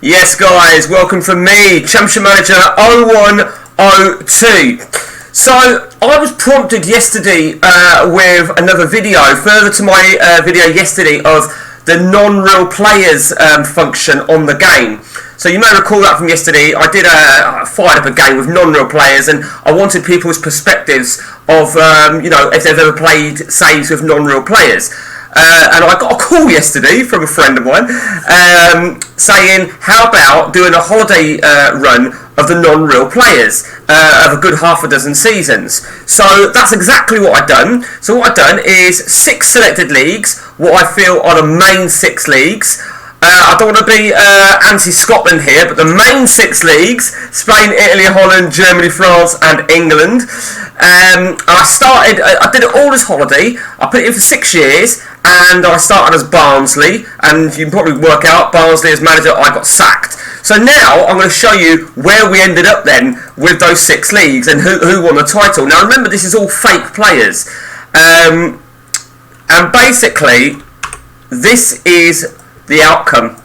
Yes, guys, welcome from me, Championship Manager 0102. So, I was prompted yesterday with another video, further to my video yesterday of the non-real players function on the game. So you may recall that from yesterday. I did fired up a game with non-real players, and I wanted people's perspectives of, if they've ever played saves with non-real players. And I got a call yesterday from a friend of mine saying, how about doing a holiday run of the non-real players of a good half a dozen seasons. So that's exactly what I've done. So what I've done is 6 selected leagues, what I feel are the main 6 leagues. I don't want to be anti-Scotland here, but the main 6 leagues, Spain, Italy, Holland, Germany, France and England. I did it all as holiday. I put it in for 6 years, and I started as Barnsley, and you can probably work out, Barnsley as manager, I got sacked. So now I'm going to show you where we ended up then with those 6 leagues and who won the title. Now remember, this is all fake players. And basically, this is the outcome.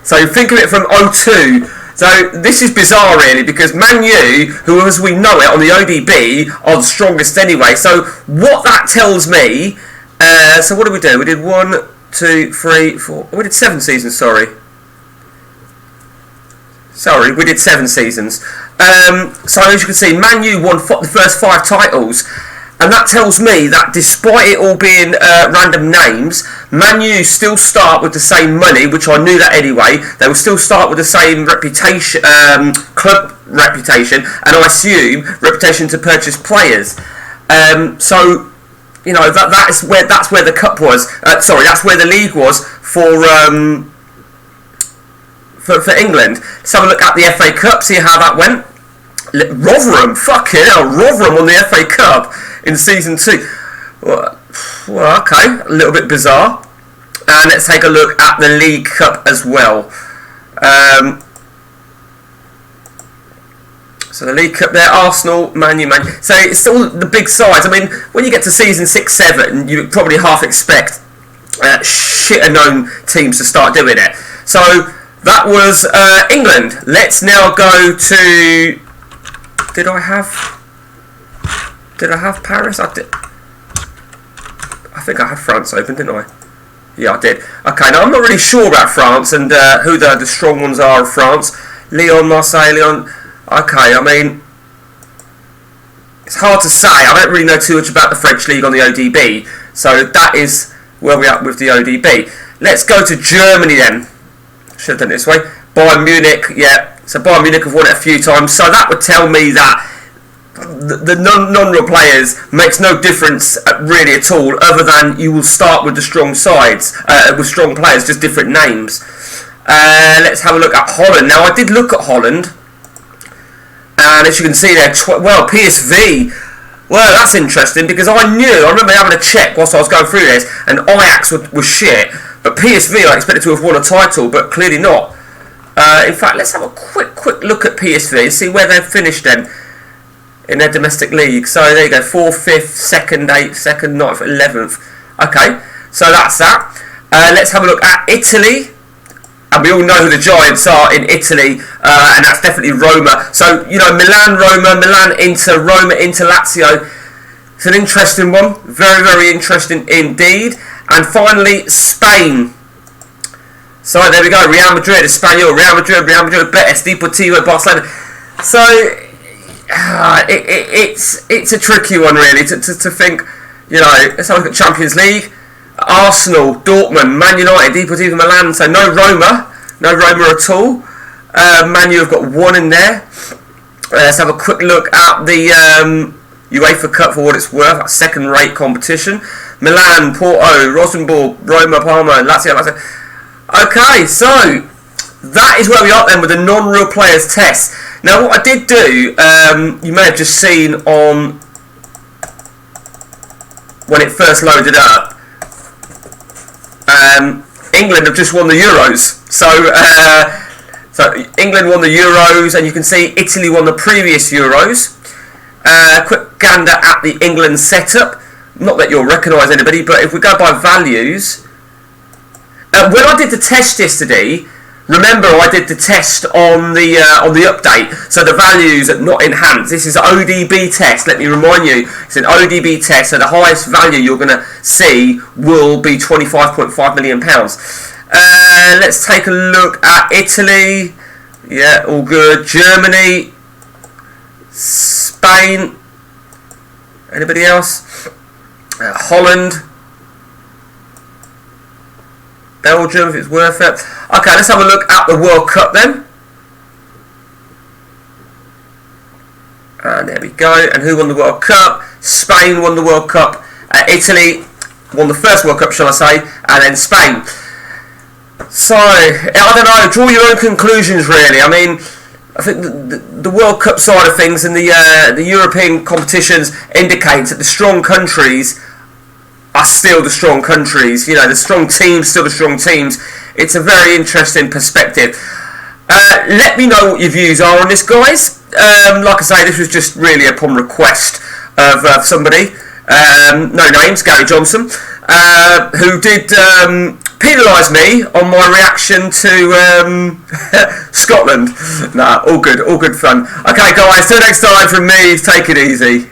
So think of it from 02. So this is bizarre really, because Man U, who as we know it on the ODB, are the strongest anyway. So what that tells me, so what did we do? We did 1, 2, 3, 4, we did 7 seasons, sorry, we did 7 seasons. So as you can see, Man U won the first 5 titles. And that tells me that despite it all being random names, Man U still start with the same money, which I knew that anyway. They will still start with the same reputation, club reputation, and I assume reputation to purchase players. So you know that's where the cup was. That's where the league was for England. Let's have a look at the FA Cup, see how that went. Rotherham, fucking hell, Rotherham won the FA Cup in season 2. Well, okay, a little bit bizarre. And let's take a look at the League Cup as well. So the League Cup there, Arsenal, Man U. So it's still the big sides. I mean, when you get to season 6, 7, you probably half expect shitter known teams to start doing it. So that was England. Let's now go to... Did I have Paris? I did. I think I had France open, didn't I? Yeah, I did. Okay, now I'm not really sure about France and who the strong ones are of France. Lyon, Marseille, Lyon. Okay, I mean, it's hard to say. I don't really know too much about the French league on the ODB. So that is where we're at with the ODB. Let's go to Germany then. Should have done it this way. Bayern Munich, yeah. So Bayern Munich have won it a few times. So that would tell me that the non-real players makes no difference really at all, other than you will start with the strong sides, with strong players, just different names. Let's have a look at Holland. Now I did look at Holland, and as you can see there, PSV. Well, that's interesting, because I remember having a check whilst I was going through this, and Ajax was shit, but PSV I expected to have won a title, but clearly not. In fact, let's have a quick look at PSV and see where they've finished then in their domestic league. So there you go, 4th, 5th, 2nd, 8th, 2nd, 9th, 11th. Okay, so that's that. Let's have a look at Italy. And we all know who the giants are in Italy, and that's definitely Roma. So, you know, Milan, Roma, Milan, Inter, Roma, Inter, Lazio. It's an interesting one. Very, very interesting indeed. And finally, Spain. So there we go, Real Madrid, Espanyol, Real Madrid, Betis, Deportivo, Barcelona. So it's a tricky one really to think, you know. Let's have a look at Champions League. Arsenal, Dortmund, Man United, Deportivo Milan. So no Roma at all. Man U have got 1 in there. Let's have a quick look at the UEFA Cup for what it's worth. That's second-rate competition. Milan, Porto, Rosenborg, Roma, Parma, Lazio. Okay, so that is where we are then with the non-real players test. Now what I did do, you may have just seen on when it first loaded up, England have just won the Euros. So England won the Euros, and you can see Italy won the previous Euros. Quick gander at the England setup. Not that you'll recognise anybody, but if we go by values, when I did the test yesterday, Remember, I did the test on the update, so the values are not enhanced. This is ODB test. Let me remind you, it's an ODB test, so the highest value you're going to see will be £25.5 million. Let's take a look at Italy. Yeah, all good. Germany, Spain. Anybody else? Holland. Belgium, if it's worth it. Okay, let's have a look at the World Cup then. And there we go. And who won the World Cup? Spain won the World Cup. Italy won the first World Cup, shall I say, and then Spain. So, I don't know, draw your own conclusions really. I mean, I think the World Cup side of things and the European competitions indicates that the strong countries are still the strong countries. You know, the strong teams still the strong teams. It's a very interesting perspective. Let me know what your views are on this, guys. Like I say, this was just really upon request of somebody, no names, Gary Johnson, who did penalise me on my reaction to Scotland. Nah, all good fun. Okay, guys, till next time from me, take it easy.